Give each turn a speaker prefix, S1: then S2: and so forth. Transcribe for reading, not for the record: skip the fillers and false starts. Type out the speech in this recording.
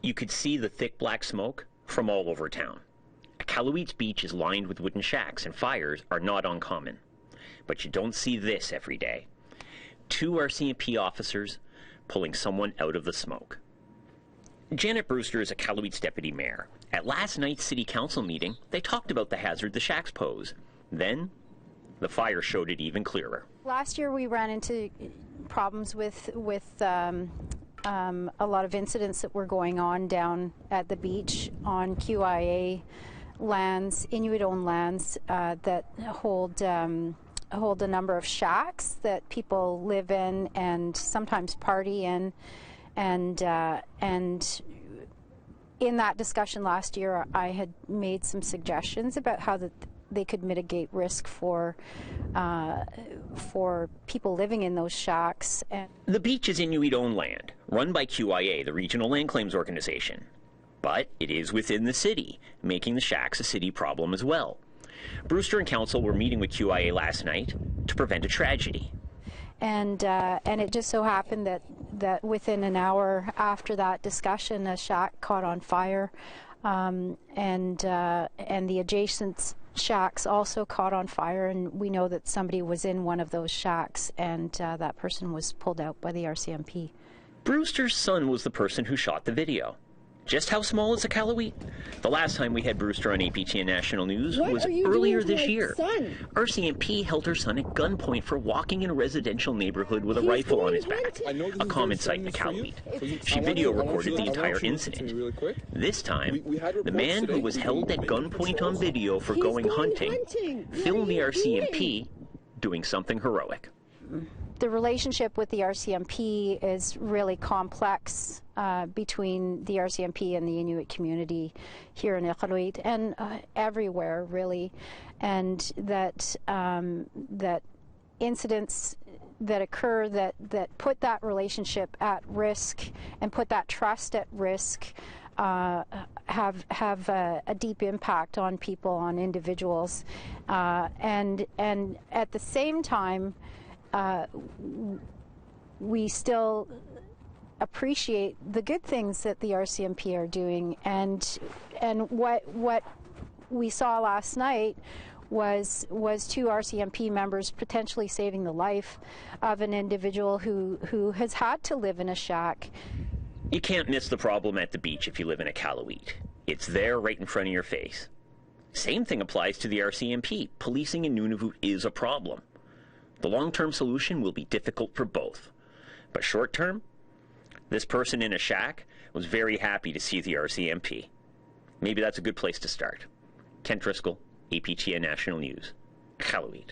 S1: You could see the thick black smoke from all over town. Iqaluit's beach is lined with wooden shacks, and fires are not uncommon. But you don't see this every day. 2 RCMP officers pulling someone out of the smoke. Janet Brewster is Iqaluit's deputy mayor. At last night's city council meeting, they talked about the hazard the shacks pose. Then, the fire showed it even clearer.
S2: Last year we ran into problems with a lot of incidents that were going on down at the beach on QIA lands, Inuit-owned lands that hold a number of shacks that people live in and sometimes party in, and in that discussion last year, I had made some suggestions about how they could mitigate risk for people living in those shacks. And
S1: the beach is Inuit-owned land, run by QIA, the Regional Land Claims Organization. But it is within the city, making the shacks a city problem as well. Brewster and council were meeting with QIA last night to prevent a tragedy.
S2: And it just so happened that within an hour after that discussion, a shack caught on fire, and the adjacent shacks also caught on fire, and we know that somebody was in one of those shacks, and that person was pulled out by the RCMP.
S1: Brewster's son was the person who shot the video. Just how small is Iqaluit? The last time we had Brewster on APTN National News was earlier this year. RCMP held her son at gunpoint for walking in a residential neighborhood with a rifle on his back, a common sight in Iqaluit. She video recorded the entire incident. This time, the man who was held at gunpoint on video for going hunting filmed the RCMP doing something heroic.
S2: The relationship with the RCMP is really complex between the RCMP and the Inuit community here in Iqaluit and everywhere, really, and that incidents that occur that put that relationship at risk and put that trust at risk have a deep impact on people, on individuals, and at the same time, we still appreciate the good things that the RCMP are doing, and what we saw last night was 2 RCMP members potentially saving the life of an individual who has had to live in a shack.
S1: You can't miss the problem at the beach if you live in Iqaluit. It's there right in front of your face. Same thing applies to the RCMP. Policing in Nunavut is a problem. The long-term solution will be difficult for both. But short-term, this person in a shack was very happy to see the RCMP. Maybe that's a good place to start. Kent Driscoll, APTN National News, Iqaluit.